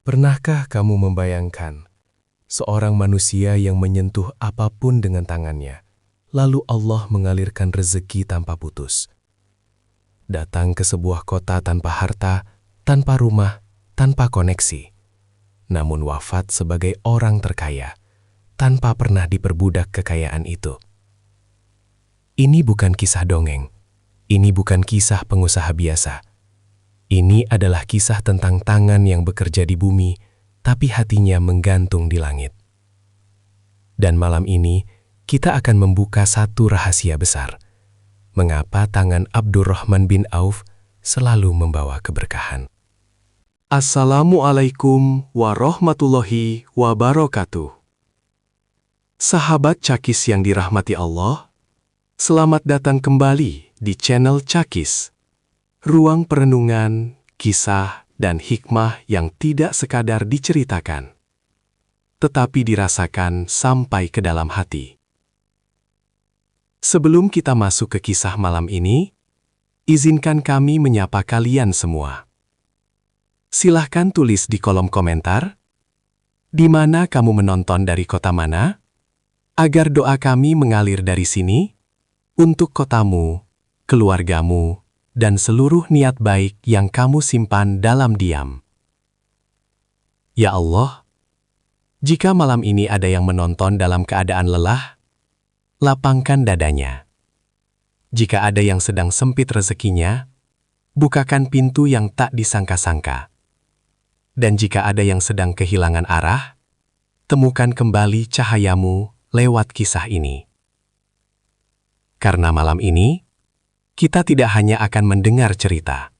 Pernahkah kamu membayangkan seorang manusia yang menyentuh apapun dengan tangannya, lalu Allah mengalirkan rezeki tanpa putus? Datang ke sebuah kota tanpa harta, tanpa rumah, tanpa koneksi, namun wafat sebagai orang terkaya, tanpa pernah diperbudak kekayaan itu. Ini bukan kisah dongeng, ini bukan kisah pengusaha biasa. Ini adalah kisah tentang tangan yang bekerja di bumi, tapi hatinya menggantung di langit. Dan malam ini, kita akan membuka satu rahasia besar. Mengapa tangan Abdurrahman bin Auf selalu membawa keberkahan? Assalamualaikum warahmatullahi wabarakatuh. Sahabat Cakis yang dirahmati Allah, selamat datang kembali di channel Cakis. Ruang perenungan, kisah, dan hikmah yang tidak sekadar diceritakan, tetapi dirasakan sampai ke dalam hati. Sebelum kita masuk ke kisah malam ini, izinkan kami menyapa kalian semua. Silahkan tulis di kolom komentar, di mana kamu menonton dari kota mana, agar doa kami mengalir dari sini, untuk kotamu, keluargamu, dan seluruh niat baik yang kamu simpan dalam diam. Ya Allah, jika malam ini ada yang menonton dalam keadaan lelah, lapangkan dadanya. Jika ada yang sedang sempit rezekinya, bukakan pintu yang tak disangka-sangka. Dan jika ada yang sedang kehilangan arah, temukan kembali cahayamu lewat kisah ini. Karena malam ini, kita tidak hanya akan mendengar cerita.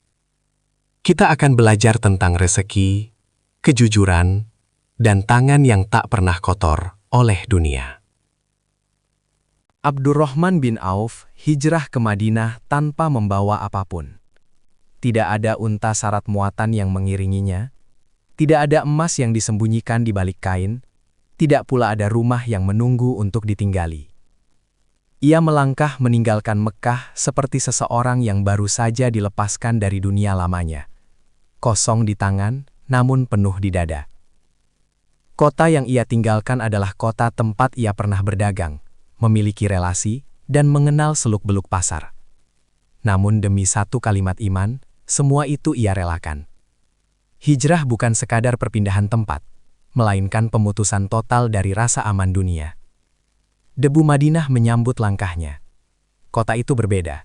Kita akan belajar tentang rezeki, kejujuran, dan tangan yang tak pernah kotor oleh dunia. Abdurrahman bin Auf hijrah ke Madinah tanpa membawa apapun. Tidak ada unta syarat muatan yang mengiringinya, tidak ada emas yang disembunyikan di balik kain, tidak pula ada rumah yang menunggu untuk ditinggali. Ia melangkah meninggalkan Mekah seperti seseorang yang baru saja dilepaskan dari dunia lamanya. Kosong di tangan, namun penuh di dada. Kota yang ia tinggalkan adalah kota tempat ia pernah berdagang, memiliki relasi, dan mengenal seluk-beluk pasar. Namun demi satu kalimat iman, semua itu ia relakan. Hijrah bukan sekadar perpindahan tempat, melainkan pemutusan total dari rasa aman dunia. Debu Madinah menyambut langkahnya. Kota itu berbeda.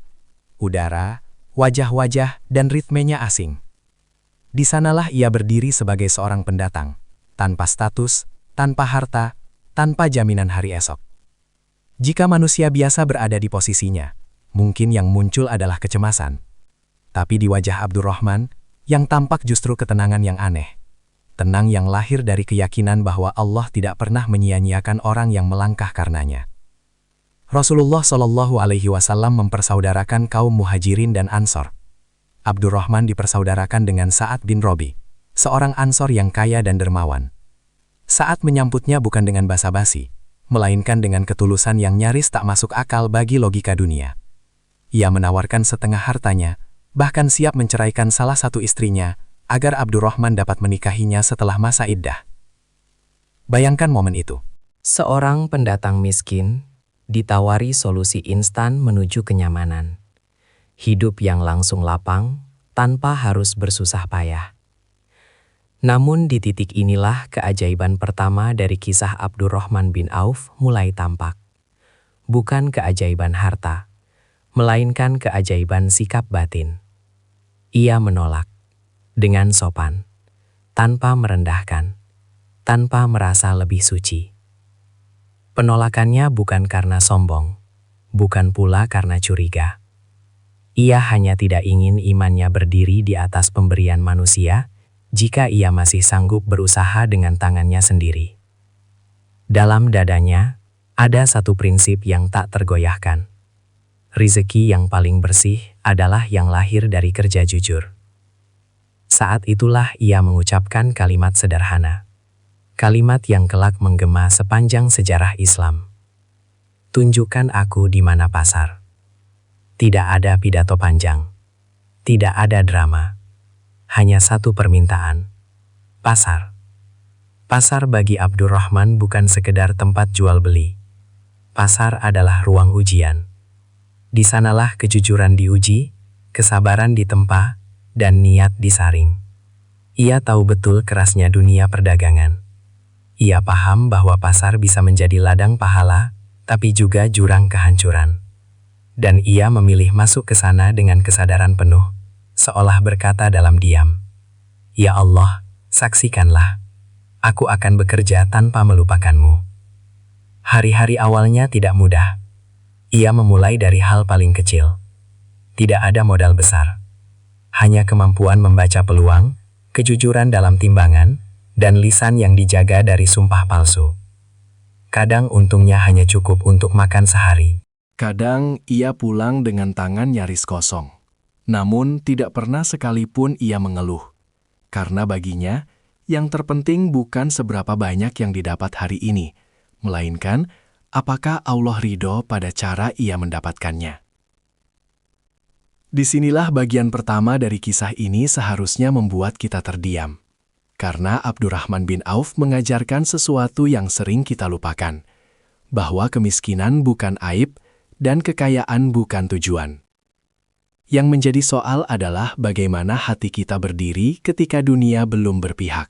Udara, wajah-wajah, dan ritmenya asing. Di sanalah ia berdiri sebagai seorang pendatang, tanpa status, tanpa harta, tanpa jaminan hari esok. Jika manusia biasa berada di posisinya, mungkin yang muncul adalah kecemasan. Tapi di wajah Abdurrahman, yang tampak justru ketenangan yang aneh. Tenang yang lahir dari keyakinan bahwa Allah tidak pernah menyia-nyiakan orang yang melangkah karenanya. Rasulullah Shallallahu Alaihi Wasallam mempersaudarakan kaum Muhajirin dan Ansor. Abdurrahman dipersaudarakan dengan Sa'ad bin Robi, seorang Ansor yang kaya dan dermawan. Sa'ad menyambutnya bukan dengan basa-basi, melainkan dengan ketulusan yang nyaris tak masuk akal bagi logika dunia. Ia menawarkan setengah hartanya, bahkan siap menceraikan salah satu istrinya, agar Abdurrahman dapat menikahinya setelah masa iddah. Bayangkan momen itu. Seorang pendatang miskin ditawari solusi instan menuju kenyamanan. Hidup yang langsung lapang tanpa harus bersusah payah. Namun di titik inilah keajaiban pertama dari kisah Abdurrahman bin Auf mulai tampak. Bukan keajaiban harta, melainkan keajaiban sikap batin. Ia menolak dengan sopan, tanpa merendahkan, tanpa merasa lebih suci. Penolakannya bukan karena sombong, bukan pula karena curiga. Ia hanya tidak ingin imannya berdiri di atas pemberian manusia jika ia masih sanggup berusaha dengan tangannya sendiri. Dalam dadanya, ada satu prinsip yang tak tergoyahkan. Rezeki yang paling bersih adalah yang lahir dari kerja jujur. Saat itulah ia mengucapkan kalimat sederhana. Kalimat yang kelak menggema sepanjang sejarah Islam. Tunjukkan aku di mana pasar. Tidak ada pidato panjang. Tidak ada drama. Hanya satu permintaan. Pasar. Pasar bagi Abdurrahman bukan sekedar tempat jual beli. Pasar adalah ruang ujian. Di sanalah kejujuran diuji, kesabaran ditempa, dan niat disaring. Ia tahu betul kerasnya dunia perdagangan. Ia paham bahwa pasar bisa menjadi ladang pahala, tapi juga jurang kehancuran. Dan ia memilih masuk ke sana dengan kesadaran penuh, seolah berkata dalam diam, "Ya Allah, saksikanlah, aku akan bekerja tanpa melupakanmu." Hari-hari awalnya tidak mudah. Ia memulai dari hal paling kecil. Tidak ada modal besar. Hanya kemampuan membaca peluang, kejujuran dalam timbangan, dan lisan yang dijaga dari sumpah palsu. Kadang untungnya hanya cukup untuk makan sehari. Kadang ia pulang dengan tangan nyaris kosong. Namun tidak pernah sekalipun ia mengeluh. Karena baginya, yang terpenting bukan seberapa banyak yang didapat hari ini, melainkan apakah Allah ridho pada cara ia mendapatkannya. Disinilah bagian pertama dari kisah ini seharusnya membuat kita terdiam. Karena Abdurrahman bin Auf mengajarkan sesuatu yang sering kita lupakan, bahwa kemiskinan bukan aib dan kekayaan bukan tujuan. Yang menjadi soal adalah bagaimana hati kita berdiri ketika dunia belum berpihak.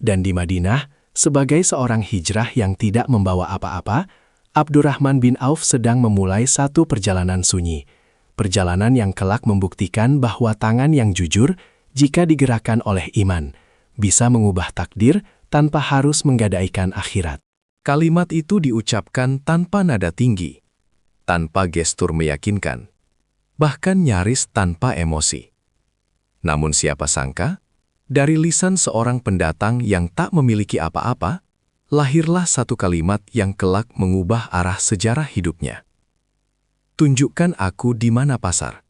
Dan di Madinah, sebagai seorang hijrah yang tidak membawa apa-apa, Abdurrahman bin Auf sedang memulai satu perjalanan sunyi. Perjalanan yang kelak membuktikan bahwa tangan yang jujur, jika digerakkan oleh iman, bisa mengubah takdir tanpa harus menggadaikan akhirat. Kalimat itu diucapkan tanpa nada tinggi, tanpa gestur meyakinkan, bahkan nyaris tanpa emosi. Namun siapa sangka, dari lisan seorang pendatang yang tak memiliki apa-apa, lahirlah satu kalimat yang kelak mengubah arah sejarah hidupnya. Tunjukkan aku di mana pasar.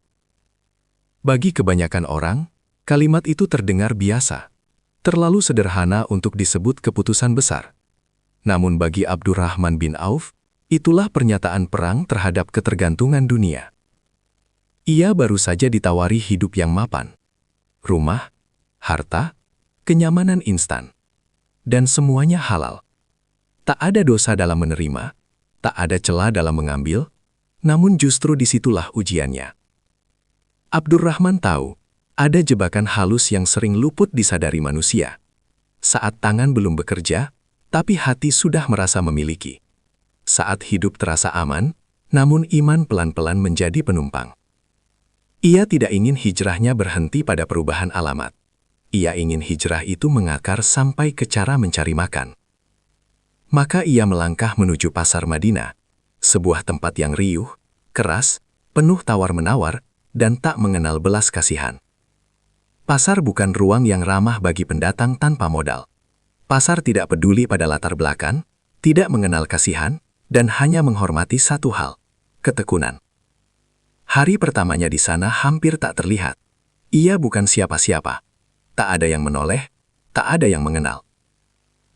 Bagi kebanyakan orang, kalimat itu terdengar biasa, terlalu sederhana untuk disebut keputusan besar. Namun bagi Abdurrahman bin Auf, itulah pernyataan perang terhadap ketergantungan dunia. Ia baru saja ditawari hidup yang mapan, rumah, harta, kenyamanan instan, dan semuanya halal. Tak ada dosa dalam menerima, tak ada celah dalam mengambil, namun justru disitulah ujiannya. Abdurrahman tahu, ada jebakan halus yang sering luput disadari manusia. Saat tangan belum bekerja, tapi hati sudah merasa memiliki. Saat hidup terasa aman, namun iman pelan-pelan menjadi penumpang. Ia tidak ingin hijrahnya berhenti pada perubahan alamat. Ia ingin hijrah itu mengakar sampai ke cara mencari makan. Maka ia melangkah menuju pasar Madinah, sebuah tempat yang riuh, keras, penuh tawar-menawar, dan tak mengenal belas kasihan. Pasar bukan ruang yang ramah bagi pendatang tanpa modal. Pasar tidak peduli pada latar belakang, tidak mengenal kasihan, dan hanya menghormati satu hal, ketekunan. Hari pertamanya di sana hampir tak terlihat. Ia bukan siapa-siapa. Tak ada yang menoleh, tak ada yang mengenal.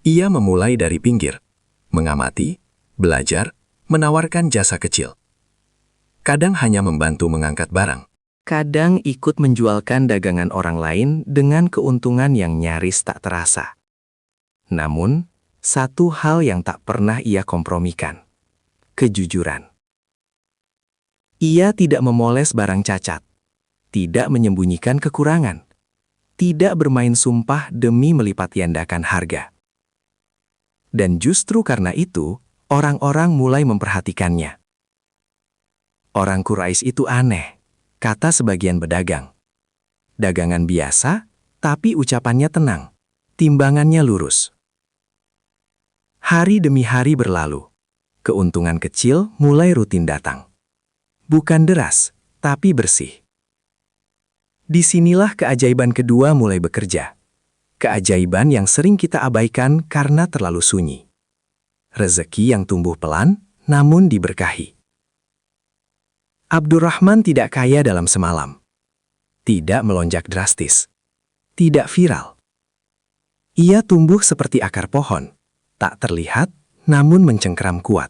Ia memulai dari pinggir, mengamati, belajar, menawarkan jasa kecil. Kadang hanya membantu mengangkat barang. Kadang ikut menjualkan dagangan orang lain dengan keuntungan yang nyaris tak terasa. Namun, satu hal yang tak pernah ia kompromikan, kejujuran. Ia tidak memoles barang cacat, tidak menyembunyikan kekurangan, tidak bermain sumpah demi melipat gandakan harga. Dan justru karena itu, orang-orang mulai memperhatikannya. Orang Quraisy itu aneh, kata sebagian pedagang. Dagangan biasa, tapi ucapannya tenang, timbangannya lurus. Hari demi hari berlalu, keuntungan kecil mulai rutin datang. Bukan deras, tapi bersih. Disinilah keajaiban kedua mulai bekerja. Keajaiban yang sering kita abaikan karena terlalu sunyi. Rezeki yang tumbuh pelan, namun diberkahi. Abdurrahman tidak kaya dalam semalam. Tidak melonjak drastis. Tidak viral. Ia tumbuh seperti akar pohon. Tak terlihat, namun mencengkeram kuat.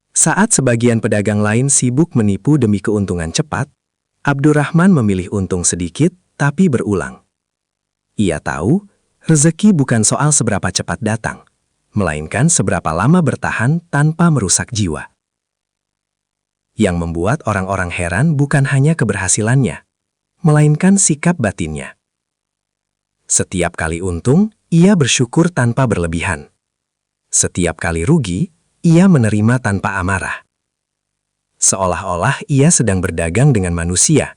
Saat sebagian pedagang lain sibuk menipu demi keuntungan cepat, Abdurrahman memilih untung sedikit tapi berulang. Ia tahu, Rezeki bukan soal seberapa cepat datang, melainkan seberapa lama bertahan tanpa merusak jiwa. Yang membuat orang-orang heran bukan hanya keberhasilannya, melainkan sikap batinnya. Setiap kali untung, ia bersyukur tanpa berlebihan. Setiap kali rugi, ia menerima tanpa amarah. Seolah-olah ia sedang berdagang dengan manusia,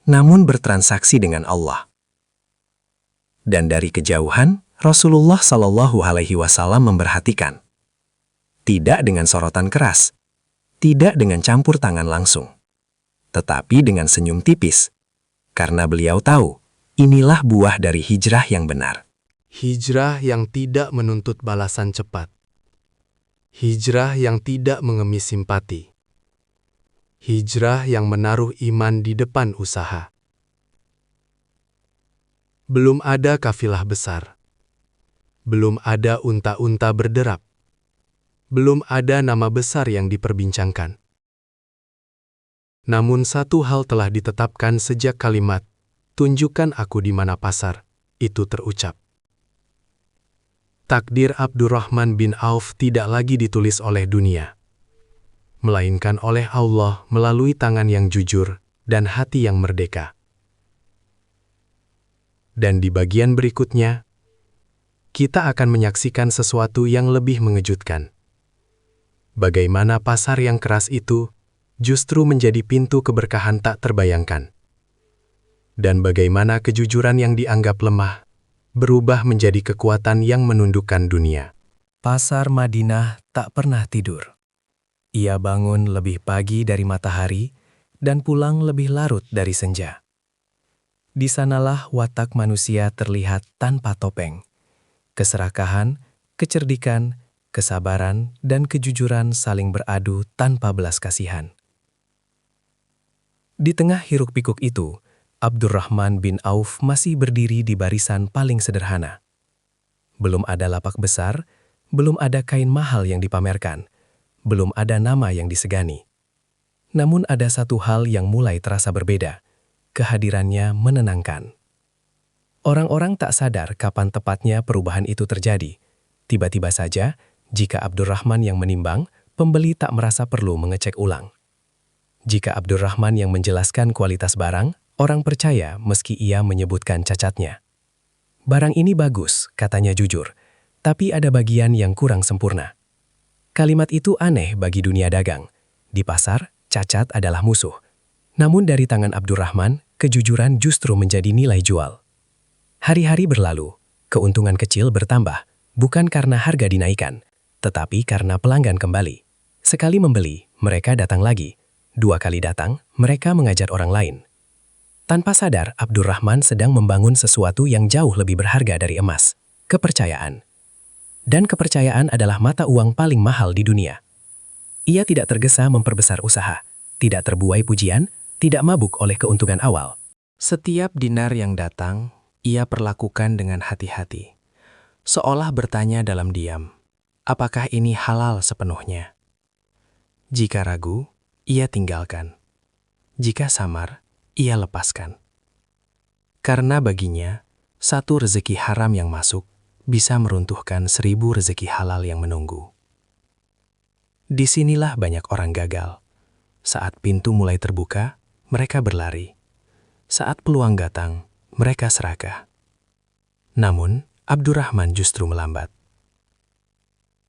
namun bertransaksi dengan Allah. Dan dari kejauhan, Rasulullah Shallallahu Alaihi Wasallam memperhatikan. Tidak dengan sorotan keras, tidak dengan campur tangan langsung, tetapi dengan senyum tipis. Karena beliau tahu, inilah buah dari hijrah yang benar. Hijrah yang tidak menuntut balasan cepat. Hijrah yang tidak mengemis simpati. Hijrah yang menaruh iman di depan usaha. Belum ada kafilah besar. Belum ada unta-unta berderap. Belum ada nama besar yang diperbincangkan. Namun satu hal telah ditetapkan sejak kalimat, "Tunjukkan aku di mana pasar," itu terucap. Takdir Abdurrahman bin Auf tidak lagi ditulis oleh dunia, melainkan oleh Allah melalui tangan yang jujur dan hati yang merdeka. Dan di bagian berikutnya, kita akan menyaksikan sesuatu yang lebih mengejutkan. Bagaimana pasar yang keras itu justru menjadi pintu keberkahan tak terbayangkan. Dan bagaimana kejujuran yang dianggap lemah berubah menjadi kekuatan yang menundukkan dunia. Pasar Madinah tak pernah tidur. Ia bangun lebih pagi dari matahari dan pulang lebih larut dari senja. Di sanalah watak manusia terlihat tanpa topeng. Keserakahan, kecerdikan, kesabaran, dan kejujuran saling beradu tanpa belas kasihan. Di tengah hiruk-pikuk itu, Abdurrahman bin Auf masih berdiri di barisan paling sederhana. Belum ada lapak besar, belum ada kain mahal yang dipamerkan, belum ada nama yang disegani. Namun ada satu hal yang mulai terasa berbeda. Kehadirannya menenangkan. Orang-orang tak sadar kapan tepatnya perubahan itu terjadi. Tiba-tiba saja, jika Abdurrahman yang menimbang, pembeli tak merasa perlu mengecek ulang. Jika Abdurrahman yang menjelaskan kualitas barang, orang percaya meski ia menyebutkan cacatnya. Barang ini bagus, katanya jujur, tapi ada bagian yang kurang sempurna. Kalimat itu aneh bagi dunia dagang. Di pasar, cacat adalah musuh. Namun dari tangan Abdurrahman, kejujuran justru menjadi nilai jual. Hari-hari berlalu, keuntungan kecil bertambah, bukan karena harga dinaikkan, tetapi karena pelanggan kembali. Sekali membeli, mereka datang lagi. 2 kali datang, mereka mengajar orang lain. Tanpa sadar, Abdurrahman sedang membangun sesuatu yang jauh lebih berharga dari emas, kepercayaan. Dan kepercayaan adalah mata uang paling mahal di dunia. Ia tidak tergesa memperbesar usaha, tidak terbuai pujian, tidak mabuk oleh keuntungan awal. Setiap dinar yang datang, ia perlakukan dengan hati-hati. Seolah bertanya dalam diam, apakah ini halal sepenuhnya? Jika ragu, ia tinggalkan. Jika samar, ia lepaskan. Karena baginya, satu rezeki haram yang masuk bisa meruntuhkan 1000 rezeki halal yang menunggu. Disinilah banyak orang gagal. Saat pintu mulai terbuka, mereka berlari. Saat peluang datang, mereka serakah. Namun, Abdurrahman justru melambat.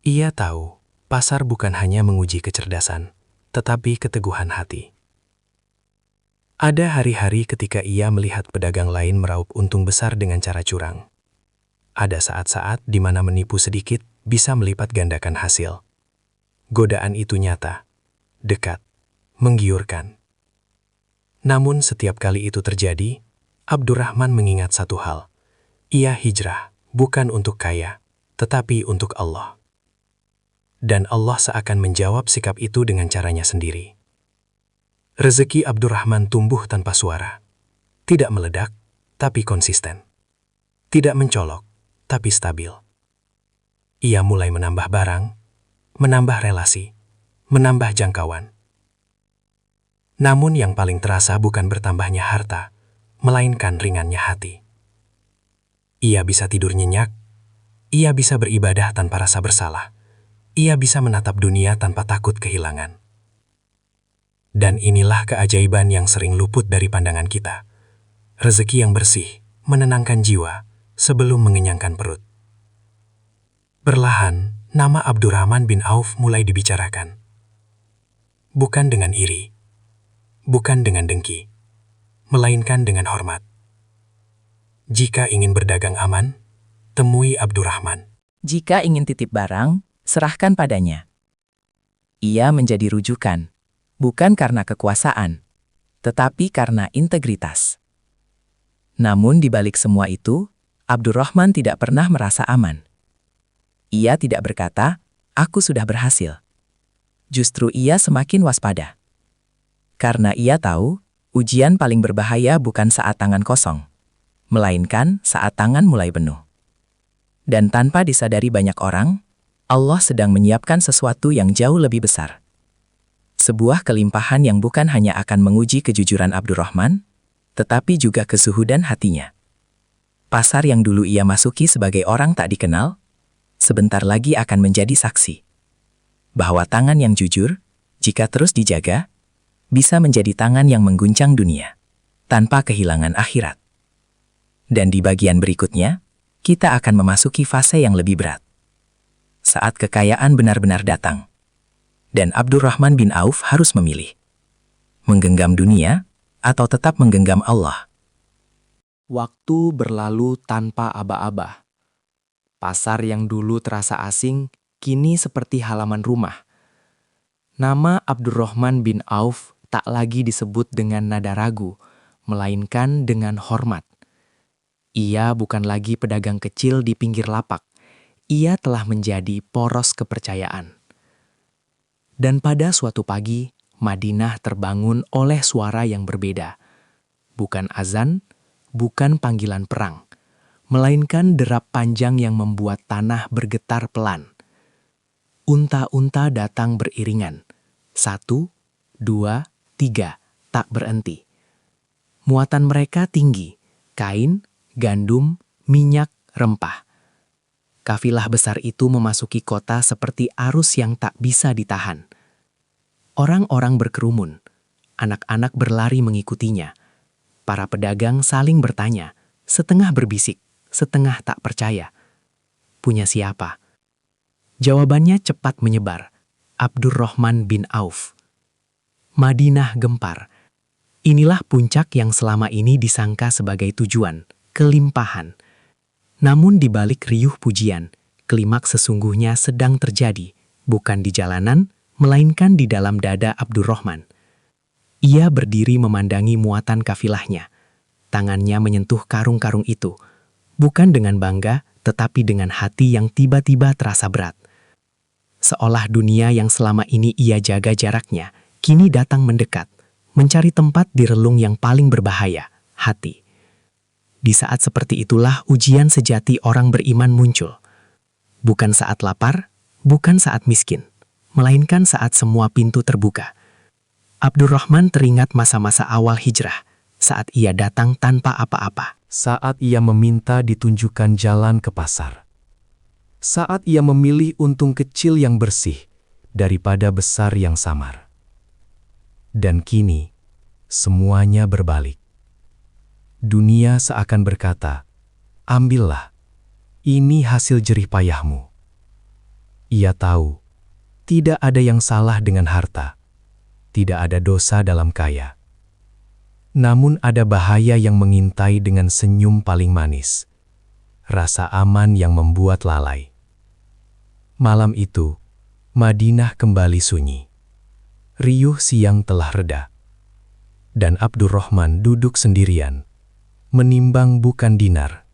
Ia tahu, pasar bukan hanya menguji kecerdasan, tetapi keteguhan hati. Ada hari-hari ketika ia melihat pedagang lain meraup untung besar dengan cara curang. Ada saat-saat di mana menipu sedikit bisa melipat gandakan hasil. Godaan itu nyata, dekat, menggiurkan. Namun setiap kali itu terjadi, Abdurrahman mengingat satu hal. Ia hijrah, bukan untuk kaya, tetapi untuk Allah. Dan Allah seakan menjawab sikap itu dengan caranya sendiri. Rezeki Abdurrahman tumbuh tanpa suara. Tidak meledak, tapi konsisten. Tidak mencolok, tapi stabil. Ia mulai menambah barang, menambah relasi, menambah jangkauan. Namun yang paling terasa bukan bertambahnya harta, melainkan ringannya hati. Ia bisa tidur nyenyak, ia bisa beribadah tanpa rasa bersalah, ia bisa menatap dunia tanpa takut kehilangan. Dan inilah keajaiban yang sering luput dari pandangan kita. Rezeki yang bersih, menenangkan jiwa, sebelum mengenyangkan perut. Perlahan, nama Abdurrahman bin Auf mulai dibicarakan. Bukan dengan iri, bukan dengan dengki, melainkan dengan hormat. Jika ingin berdagang aman, temui Abdurrahman. Jika ingin titip barang, serahkan padanya. Ia menjadi rujukan, bukan karena kekuasaan, tetapi karena integritas. Namun di balik semua itu, Abdurrahman tidak pernah merasa aman. Ia tidak berkata, "Aku sudah berhasil." Justru ia semakin waspada. Karena ia tahu, ujian paling berbahaya bukan saat tangan kosong, melainkan saat tangan mulai penuh. Dan tanpa disadari banyak orang, Allah sedang menyiapkan sesuatu yang jauh lebih besar. Sebuah kelimpahan yang bukan hanya akan menguji kejujuran Abdurrahman, tetapi juga kesuhudan hatinya. Pasar yang dulu ia masuki sebagai orang tak dikenal, sebentar lagi akan menjadi saksi bahwa tangan yang jujur, jika terus dijaga, bisa menjadi tangan yang mengguncang dunia, tanpa kehilangan akhirat. Dan di bagian berikutnya, kita akan memasuki fase yang lebih berat. Saat kekayaan benar-benar datang, dan Abdurrahman bin Auf harus memilih, menggenggam dunia atau tetap menggenggam Allah. Waktu berlalu tanpa aba-aba. Pasar yang dulu terasa asing, kini seperti halaman rumah. Nama Abdurrahman bin Auf tak lagi disebut dengan nada ragu, melainkan dengan hormat. Ia bukan lagi pedagang kecil di pinggir lapak. Ia telah menjadi poros kepercayaan. Dan pada suatu pagi, Madinah terbangun oleh suara yang berbeda. Bukan azan, bukan panggilan perang, melainkan derap panjang yang membuat tanah bergetar pelan. Unta-unta datang beriringan. 1, 2, 3, tak berhenti. Muatan mereka tinggi, kain, gandum, minyak, rempah. Kafilah besar itu memasuki kota seperti arus yang tak bisa ditahan. Orang-orang berkerumun, anak-anak berlari mengikutinya. Para pedagang saling bertanya, setengah berbisik, setengah tak percaya. Punya siapa? Jawabannya cepat menyebar, Abdurrahman bin Auf. Madinah gempar. Inilah puncak yang selama ini disangka sebagai tujuan, kelimpahan. Namun di balik riuh pujian, klimaks sesungguhnya sedang terjadi, bukan di jalanan, melainkan di dalam dada Abdurrahman. Ia berdiri memandangi muatan kafilahnya. Tangannya menyentuh karung-karung itu, bukan dengan bangga, tetapi dengan hati yang tiba-tiba terasa berat. Seolah dunia yang selama ini ia jaga jaraknya, kini datang mendekat, mencari tempat di relung yang paling berbahaya, hati. Di saat seperti itulah ujian sejati orang beriman muncul. Bukan saat lapar, bukan saat miskin, melainkan saat semua pintu terbuka. Abdurrahman teringat masa-masa awal hijrah, saat ia datang tanpa apa-apa. Saat ia meminta ditunjukkan jalan ke pasar. Saat ia memilih untung kecil yang bersih daripada besar yang samar. Dan kini, semuanya berbalik. Dunia seakan berkata, "Ambillah, ini hasil jerih payahmu." Ia tahu, tidak ada yang salah dengan harta, tidak ada dosa dalam kaya. Namun ada bahaya yang mengintai dengan senyum paling manis, rasa aman yang membuat lalai. Malam itu, Madinah kembali sunyi. Riuh siang telah reda. Dan Abdurrahman duduk sendirian, menimbang bukan dinar,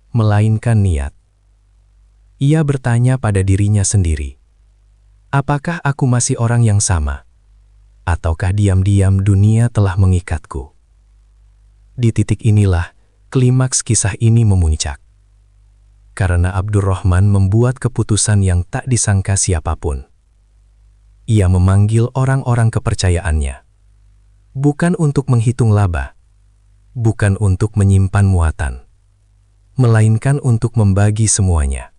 melainkan niat. Ia bertanya pada dirinya sendiri, apakah aku masih orang yang sama? Ataukah diam-diam dunia telah mengikatku? Di titik inilah, klimaks kisah ini memuncak. Karena Abdurrahman membuat keputusan yang tak disangka siapapun. Ia memanggil orang-orang kepercayaannya. Bukan untuk menghitung laba, bukan untuk menyimpan muatan, melainkan untuk membagi semuanya.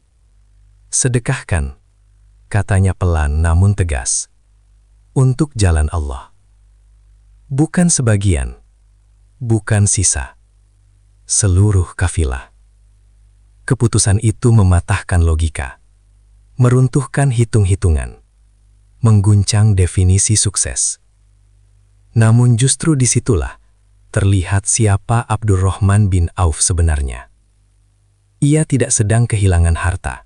Sedekahkan, katanya pelan namun tegas, untuk jalan Allah. Bukan sebagian, bukan sisa, seluruh kafilah. Keputusan itu mematahkan logika, meruntuhkan hitung-hitungan, mengguncang definisi sukses. Namun justru disitulah terlihat siapa Abdurrahman bin Auf sebenarnya. Ia tidak sedang kehilangan harta.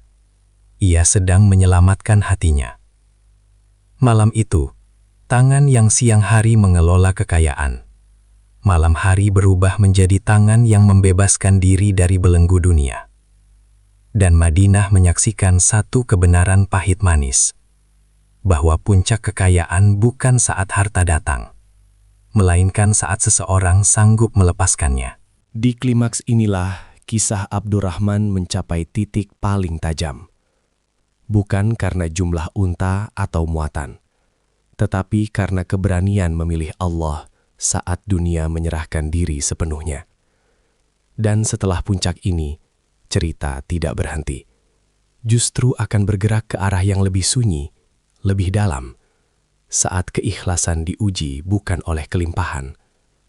Ia sedang menyelamatkan hatinya. Malam itu, tangan yang siang hari mengelola kekayaan, malam hari berubah menjadi tangan yang membebaskan diri dari belenggu dunia. Dan Madinah menyaksikan satu kebenaran pahit manis, bahwa puncak kekayaan bukan saat harta datang, melainkan saat seseorang sanggup melepaskannya. Di klimaks inilah kisah Abdurrahman mencapai titik paling tajam. Bukan karena jumlah unta atau muatan, tetapi karena keberanian memilih Allah saat dunia menyerahkan diri sepenuhnya. Dan setelah puncak ini, cerita tidak berhenti. Justru akan bergerak ke arah yang lebih sunyi, lebih dalam, saat keikhlasan diuji bukan oleh kelimpahan,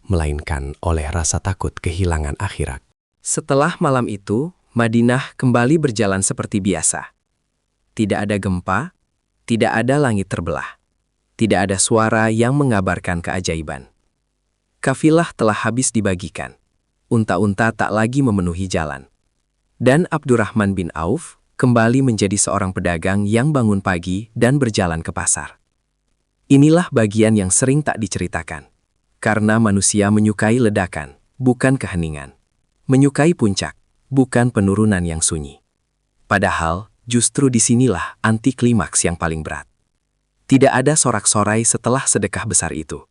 melainkan oleh rasa takut kehilangan akhirat. Setelah malam itu, Madinah kembali berjalan seperti biasa. Tidak ada gempa, tidak ada langit terbelah, tidak ada suara yang mengabarkan keajaiban. Kafilah telah habis dibagikan. Unta-unta tak lagi memenuhi jalan. Dan Abdurrahman bin Auf kembali menjadi seorang pedagang yang bangun pagi dan berjalan ke pasar. Inilah bagian yang sering tak diceritakan. Karena manusia menyukai ledakan, bukan keheningan. Menyukai puncak, bukan penurunan yang sunyi. Padahal, justru disinilah anti klimaks yang paling berat. Tidak ada sorak-sorai setelah sedekah besar itu.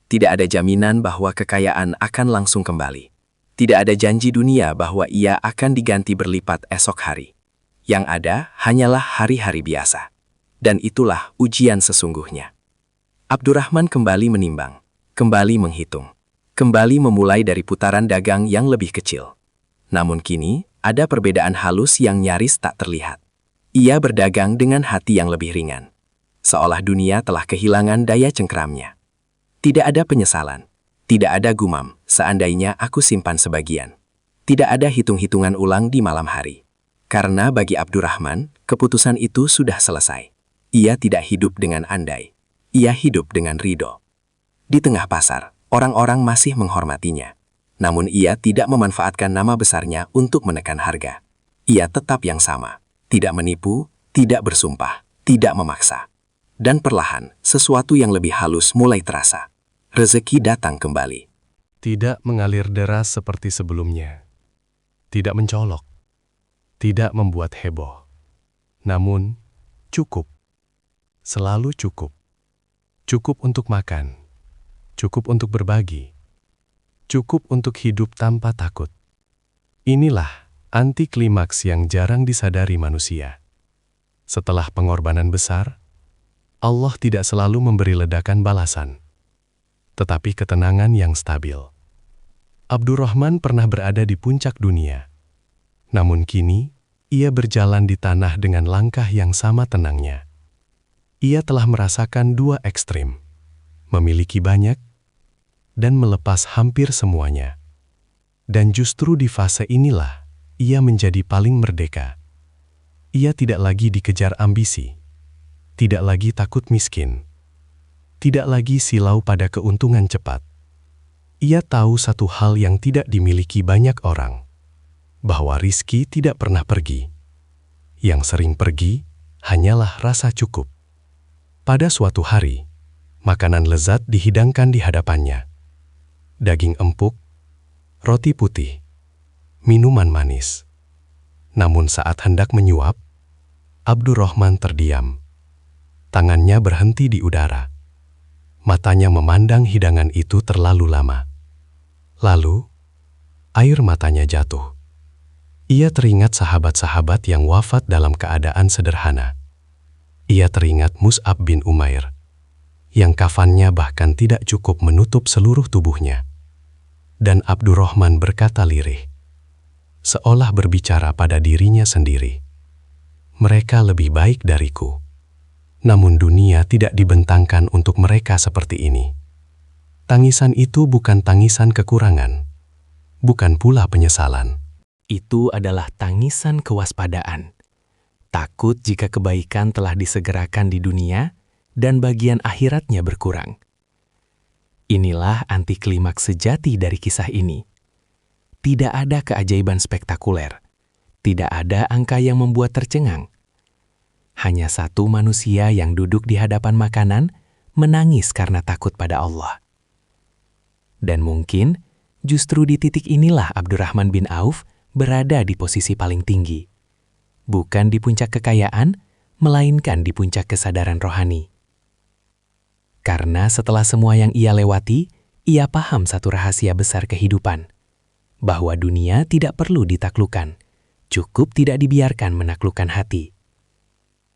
Tidak ada jaminan bahwa kekayaan akan langsung kembali. Tidak ada janji dunia bahwa ia akan diganti berlipat esok hari. Yang ada hanyalah hari-hari biasa. Dan itulah ujian sesungguhnya. Abdurrahman kembali menimbang, kembali menghitung, kembali memulai dari putaran dagang yang lebih kecil. Namun kini, ada perbedaan halus yang nyaris tak terlihat. Ia berdagang dengan hati yang lebih ringan. Seolah dunia telah kehilangan daya cengkeramnya. Tidak ada penyesalan. Tidak ada gumam, seandainya aku simpan sebagian. Tidak ada hitung-hitungan ulang di malam hari. Karena bagi Abdurrahman, keputusan itu sudah selesai. Ia tidak hidup dengan andai. Ia hidup dengan ridho. Di tengah pasar, orang-orang masih menghormatinya. Namun ia tidak memanfaatkan nama besarnya untuk menekan harga. Ia tetap yang sama. Tidak menipu, tidak bersumpah, tidak memaksa. Dan perlahan, sesuatu yang lebih halus mulai terasa. Rezeki datang kembali. Tidak mengalir deras seperti sebelumnya. Tidak mencolok. Tidak membuat heboh. Namun, cukup. Selalu cukup. Cukup untuk makan. Cukup untuk berbagi. Cukup untuk hidup tanpa takut. Inilah anti klimaks yang jarang disadari manusia. Setelah pengorbanan besar, Allah tidak selalu memberi ledakan balasan, tetapi ketenangan yang stabil. Abdurrahman pernah berada di puncak dunia. Namun kini, ia berjalan di tanah dengan langkah yang sama tenangnya. Ia telah merasakan dua ekstrim, memiliki banyak, dan melepas hampir semuanya. Dan justru di fase inilah, ia menjadi paling merdeka. Ia tidak lagi dikejar ambisi, tidak lagi takut miskin, tidak lagi silau pada keuntungan cepat. Ia tahu satu hal yang tidak dimiliki banyak orang, bahwa rizki tidak pernah pergi. Yang sering pergi hanyalah rasa cukup. Pada suatu hari, makanan lezat dihidangkan di hadapannya. Daging empuk, roti putih, minuman manis. Namun saat hendak menyuap, Abdurrahman terdiam. Tangannya berhenti di udara. Matanya memandang hidangan itu terlalu lama. Lalu, air matanya jatuh. Ia teringat sahabat-sahabat yang wafat dalam keadaan sederhana. Ia teringat Mus'ab bin Umair, yang kafannya bahkan tidak cukup menutup seluruh tubuhnya. Dan Abdurrahman berkata lirih, seolah berbicara pada dirinya sendiri. Mereka lebih baik dariku. Namun dunia tidak dibentangkan untuk mereka seperti ini. Tangisan itu bukan tangisan kekurangan, bukan pula penyesalan. Itu adalah tangisan kewaspadaan. Takut jika kebaikan telah disegerakan di dunia dan bagian akhiratnya berkurang. Inilah anti klimaks sejati dari kisah ini. Tidak ada keajaiban spektakuler. Tidak ada angka yang membuat tercengang. Hanya satu manusia yang duduk di hadapan makanan menangis karena takut pada Allah. Dan mungkin justru di titik inilah Abdurrahman bin Auf berada di posisi paling tinggi. Bukan di puncak kekayaan, melainkan di puncak kesadaran rohani. Karena setelah semua yang ia lewati, ia paham satu rahasia besar kehidupan, bahwa dunia tidak perlu ditaklukkan, cukup tidak dibiarkan menaklukkan hati.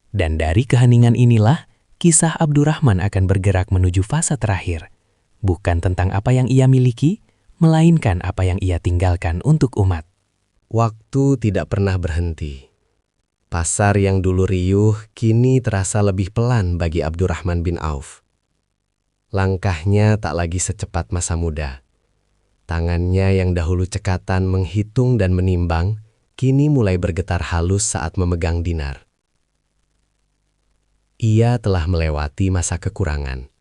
Dan dari keheningan inilah, kisah Abdurrahman akan bergerak menuju fase terakhir, bukan tentang apa yang ia miliki, melainkan apa yang ia tinggalkan untuk umat. Waktu tidak pernah berhenti. Pasar yang dulu riuh kini terasa lebih pelan bagi Abdurrahman bin Auf. Langkahnya tak lagi secepat masa muda. Tangannya yang dahulu cekatan menghitung dan menimbang, kini mulai bergetar halus saat memegang dinar. Ia telah melewati masa kekurangan.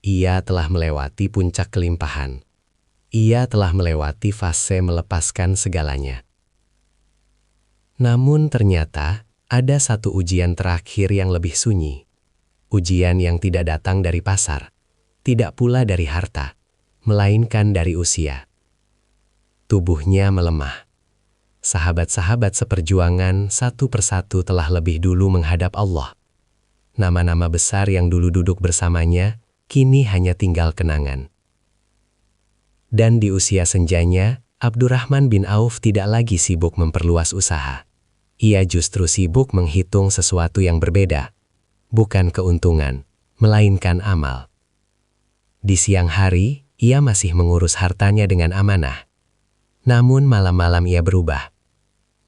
Ia telah melewati puncak kelimpahan. Ia telah melewati fase melepaskan segalanya. Namun ternyata ada satu ujian terakhir yang lebih sunyi. Ujian yang tidak datang dari pasar, tidak pula dari harta, melainkan dari usia. Tubuhnya melemah. Sahabat-sahabat seperjuangan satu persatu telah lebih dulu menghadap Allah. Nama-nama besar yang dulu duduk bersamanya, kini hanya tinggal kenangan. Dan di usia senjanya, Abdurrahman bin Auf tidak lagi sibuk memperluas usaha. Ia justru sibuk menghitung sesuatu yang berbeda, bukan keuntungan, melainkan amal. Di siang hari, ia masih mengurus hartanya dengan amanah. Namun malam-malam ia berubah.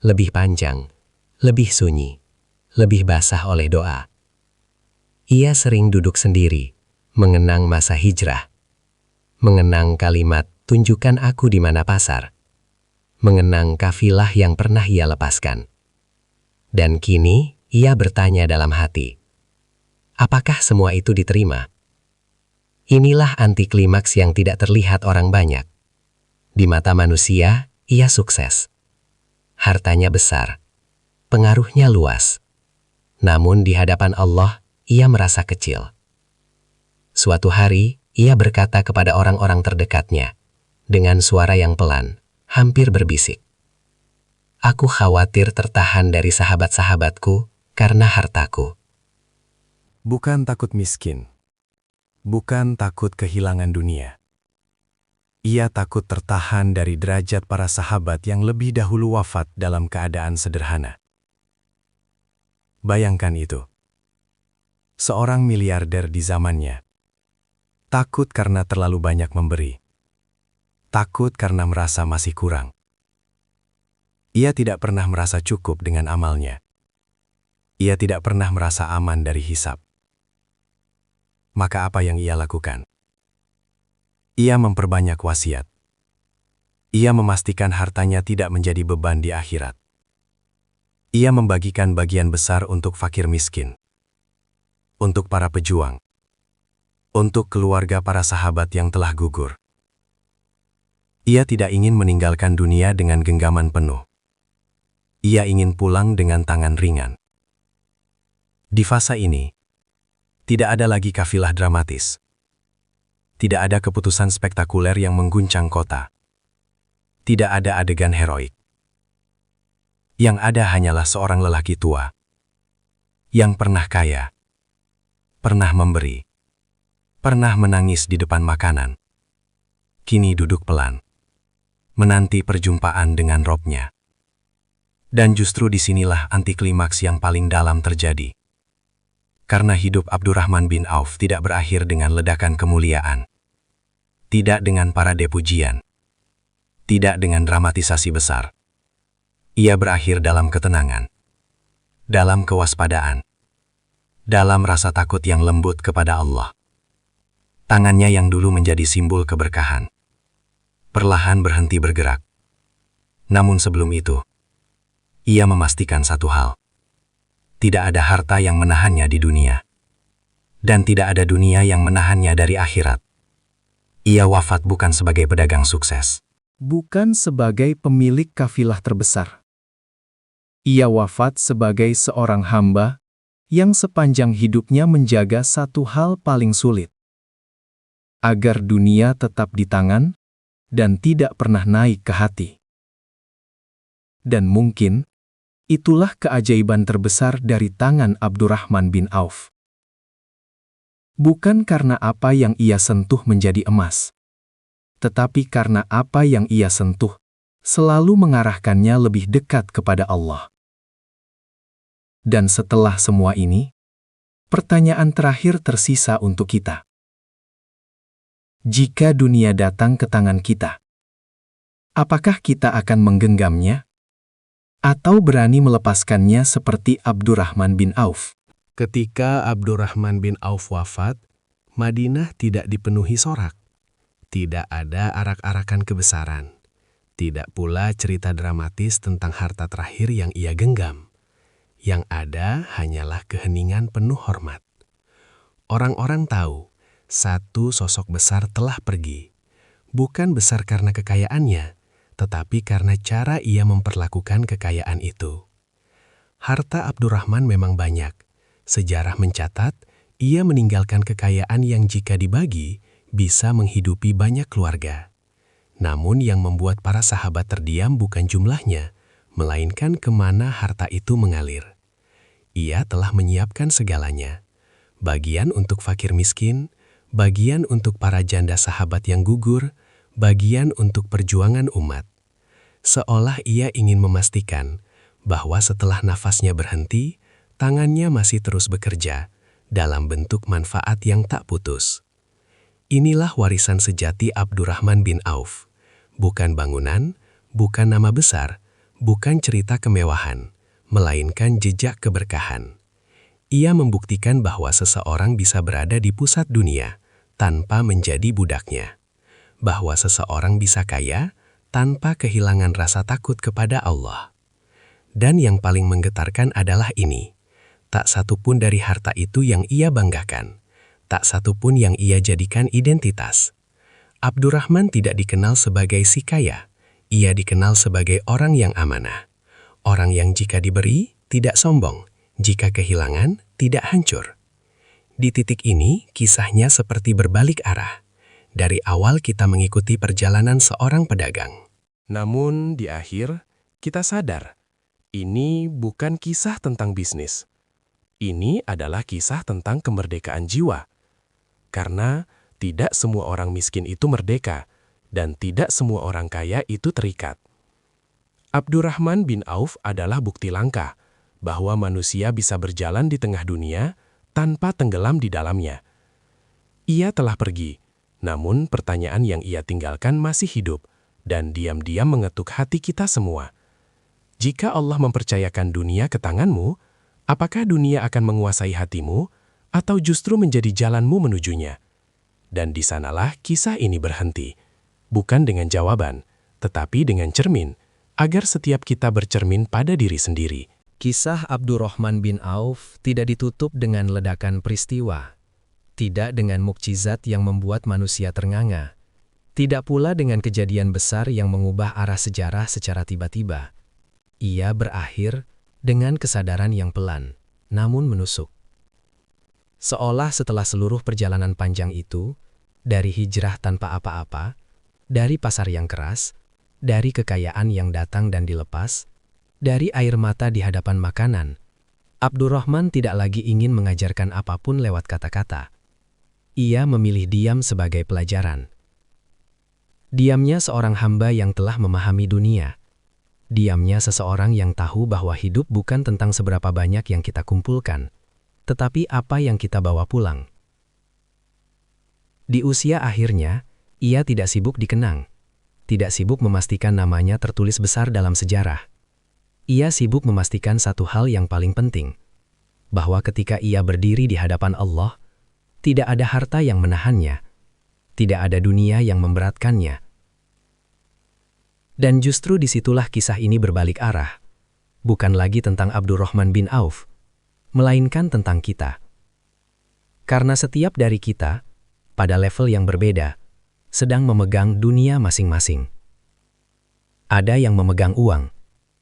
Lebih panjang, lebih sunyi, lebih basah oleh doa. Ia sering duduk sendiri, mengenang masa hijrah. Mengenang kalimat, tunjukkan aku di mana pasar. Mengenang kafilah yang pernah ia lepaskan. Dan kini, ia bertanya dalam hati, apakah semua itu diterima? Inilah anti klimaks yang tidak terlihat orang banyak. Di mata manusia, ia sukses. Hartanya besar, pengaruhnya luas. Namun di hadapan Allah, ia merasa kecil. Suatu hari, ia berkata kepada orang-orang terdekatnya, dengan suara yang pelan, hampir berbisik. Aku khawatir tertahan dari sahabat-sahabatku karena hartaku. Bukan takut miskin. Bukan takut kehilangan dunia. Ia takut tertahan dari derajat para sahabat yang lebih dahulu wafat dalam keadaan sederhana. Bayangkan itu. Seorang miliarder di zamannya. Takut karena terlalu banyak memberi. Takut karena merasa masih kurang. Ia tidak pernah merasa cukup dengan amalnya. Ia tidak pernah merasa aman dari hisab. Maka apa yang ia lakukan? Ia memperbanyak wasiat. Ia memastikan hartanya tidak menjadi beban di akhirat. Ia membagikan bagian besar untuk fakir miskin. Untuk para pejuang. Untuk keluarga para sahabat yang telah gugur. Ia tidak ingin meninggalkan dunia dengan genggaman penuh. Ia ingin pulang dengan tangan ringan. Di fase ini, tidak ada lagi kafilah dramatis. Tidak ada keputusan spektakuler yang mengguncang kota. Tidak ada adegan heroik. Yang ada hanyalah seorang lelaki tua. Yang pernah kaya. Pernah memberi. Pernah menangis di depan makanan. Kini duduk pelan. Menanti perjumpaan dengan Robnya. Dan justru disinilah anti klimaks yang paling dalam terjadi. Karena hidup Abdurrahman bin Auf tidak berakhir dengan ledakan kemuliaan. Tidak dengan parade pujian. Tidak dengan dramatisasi besar. Ia berakhir dalam ketenangan, dalam kewaspadaan, dalam rasa takut yang lembut kepada Allah. Tangannya yang dulu menjadi simbol keberkahan, perlahan berhenti bergerak. Namun sebelum itu, ia memastikan satu hal. Tidak ada harta yang menahannya di dunia, dan tidak ada dunia yang menahannya dari akhirat. Ia wafat bukan sebagai pedagang sukses, bukan sebagai pemilik kafilah terbesar. Ia wafat sebagai seorang hamba yang sepanjang hidupnya menjaga satu hal paling sulit. Agar dunia tetap di tangan dan tidak pernah naik ke hati. Dan mungkin, itulah keajaiban terbesar dari tangan Abdurrahman bin Auf. Bukan karena apa yang ia sentuh menjadi emas, tetapi karena apa yang ia sentuh selalu mengarahkannya lebih dekat kepada Allah. Dan setelah semua ini, pertanyaan terakhir tersisa untuk kita. Jika dunia datang ke tangan kita, apakah kita akan menggenggamnya? Atau berani melepaskannya seperti Abdurrahman bin Auf? Ketika Abdurrahman bin Auf wafat, Madinah tidak dipenuhi sorak. Tidak ada arak-arakan kebesaran. Tidak pula cerita dramatis tentang harta terakhir yang ia genggam. Yang ada hanyalah keheningan penuh hormat. Orang-orang tahu, satu sosok besar telah pergi. Bukan besar karena kekayaannya, tetapi karena cara ia memperlakukan kekayaan itu. Harta Abdurrahman memang banyak. Sejarah mencatat, ia meninggalkan kekayaan yang jika dibagi, bisa menghidupi banyak keluarga. Namun yang membuat para sahabat terdiam bukan jumlahnya, melainkan kemana harta itu mengalir. Ia telah menyiapkan segalanya. Bagian untuk fakir miskin, bagian untuk para janda sahabat yang gugur, bagian untuk perjuangan umat. Seolah ia ingin memastikan bahwa setelah nafasnya berhenti, tangannya masih terus bekerja dalam bentuk manfaat yang tak putus. Inilah warisan sejati Abdurrahman bin Auf. Bukan bangunan, bukan nama besar, bukan cerita kemewahan, melainkan jejak keberkahan. Ia membuktikan bahwa seseorang bisa berada di pusat dunia tanpa menjadi budaknya. Bahwa seseorang bisa kaya tanpa kehilangan rasa takut kepada Allah. Dan yang paling menggetarkan adalah ini. Tak satu pun dari harta itu yang ia banggakan. Tak satu pun yang ia jadikan identitas. Abdurrahman tidak dikenal sebagai si kaya. Ia dikenal sebagai orang yang amanah. Orang yang jika diberi, tidak sombong. Jika kehilangan, tidak hancur. Di titik ini, kisahnya seperti berbalik arah. Dari awal kita mengikuti perjalanan seorang pedagang. Namun di akhir, kita sadar, ini bukan kisah tentang bisnis. Ini adalah kisah tentang kemerdekaan jiwa. Karena tidak semua orang miskin itu merdeka, dan tidak semua orang kaya itu terikat. Abdurrahman bin Auf adalah bukti langka bahwa manusia bisa berjalan di tengah dunia tanpa tenggelam di dalamnya. Ia telah pergi, namun pertanyaan yang ia tinggalkan masih hidup dan diam-diam mengetuk hati kita semua. Jika Allah mempercayakan dunia ke tanganmu, apakah dunia akan menguasai hatimu atau justru menjadi jalanmu menujunya? Dan di sanalah kisah ini berhenti, bukan dengan jawaban, tetapi dengan cermin, agar setiap kita bercermin pada diri sendiri. Kisah Abdurrahman bin Auf tidak ditutup dengan ledakan peristiwa, tidak dengan mukjizat yang membuat manusia ternganga, tidak pula dengan kejadian besar yang mengubah arah sejarah secara tiba-tiba. Ia berakhir dengan kesadaran yang pelan, namun menusuk. Seolah setelah seluruh perjalanan panjang itu, dari hijrah tanpa apa-apa, dari pasar yang keras, dari kekayaan yang datang dan dilepas, dari air mata di hadapan makanan, Abdurrahman tidak lagi ingin mengajarkan apapun lewat kata-kata. Ia memilih diam sebagai pelajaran. Diamnya seorang hamba yang telah memahami dunia. Diamnya seseorang yang tahu bahwa hidup bukan tentang seberapa banyak yang kita kumpulkan, tetapi apa yang kita bawa pulang. Di usia akhirnya, ia tidak sibuk dikenang, tidak sibuk memastikan namanya tertulis besar dalam sejarah. Ia sibuk memastikan satu hal yang paling penting, bahwa ketika ia berdiri di hadapan Allah, tidak ada harta yang menahannya, tidak ada dunia yang memberatkannya. Dan justru disitulah kisah ini berbalik arah, bukan lagi tentang Abdurrahman bin Auf, melainkan tentang kita. Karena setiap dari kita, pada level yang berbeda, sedang memegang dunia masing-masing. Ada yang memegang uang,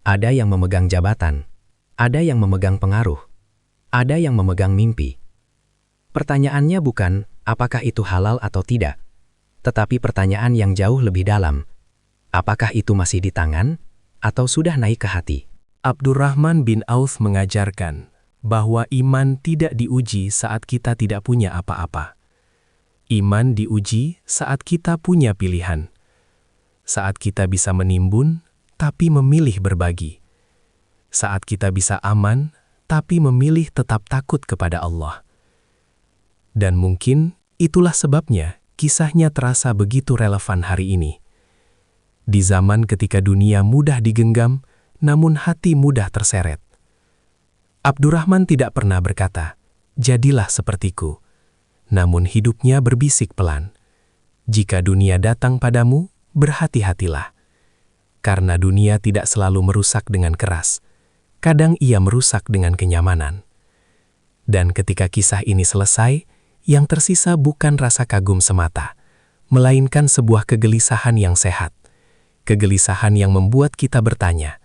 ada yang memegang jabatan, ada yang memegang pengaruh, ada yang memegang mimpi. Pertanyaannya bukan apakah itu halal atau tidak, tetapi pertanyaan yang jauh lebih dalam, apakah itu masih di tangan atau sudah naik ke hati? Abdurrahman bin Auf mengajarkan bahwa iman tidak diuji saat kita tidak punya apa-apa. Iman diuji saat kita punya pilihan. Saat kita bisa menimbun, tapi memilih berbagi. Saat kita bisa aman, tapi memilih tetap takut kepada Allah. Dan mungkin itulah sebabnya kisahnya terasa begitu relevan hari ini. Di zaman ketika dunia mudah digenggam, namun hati mudah terseret. Abdurrahman tidak pernah berkata, "Jadilah sepertiku." Namun hidupnya berbisik pelan, "Jika dunia datang padamu, berhati-hatilah." Karena dunia tidak selalu merusak dengan keras. Kadang ia merusak dengan kenyamanan. Dan ketika kisah ini selesai, yang tersisa bukan rasa kagum semata, melainkan sebuah kegelisahan yang sehat. Kegelisahan yang membuat kita bertanya,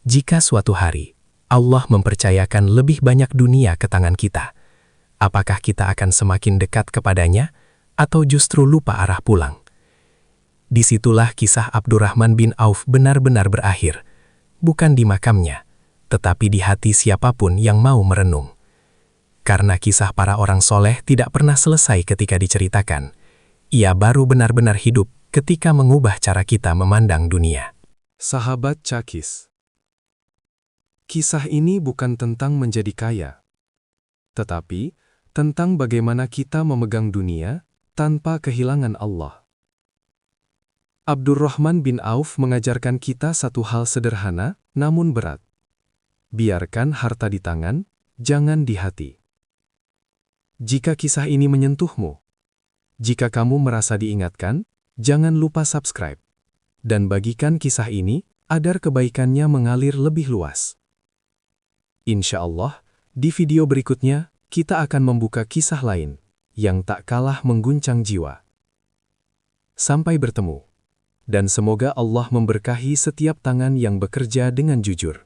jika suatu hari Allah mempercayakan lebih banyak dunia ke tangan kita, apakah kita akan semakin dekat kepadanya atau justru lupa arah pulang? Disitulah kisah Abdurrahman bin Auf benar-benar berakhir, bukan di makamnya, tetapi di hati siapapun yang mau merenung. Karena kisah para orang soleh tidak pernah selesai ketika diceritakan, ia baru benar-benar hidup ketika mengubah cara kita memandang dunia. Sahabat Cakis, kisah ini bukan tentang menjadi kaya, tetapi tentang bagaimana kita memegang dunia tanpa kehilangan Allah. Abdurrahman bin Auf mengajarkan kita satu hal sederhana namun berat. Biarkan harta di tangan, jangan di hati. Jika kisah ini menyentuhmu, jika kamu merasa diingatkan, jangan lupa subscribe dan bagikan kisah ini agar kebaikannya mengalir lebih luas. Insya Allah, di video berikutnya, kita akan membuka kisah lain yang tak kalah mengguncang jiwa. Sampai bertemu, dan semoga Allah memberkahi setiap tangan yang bekerja dengan jujur.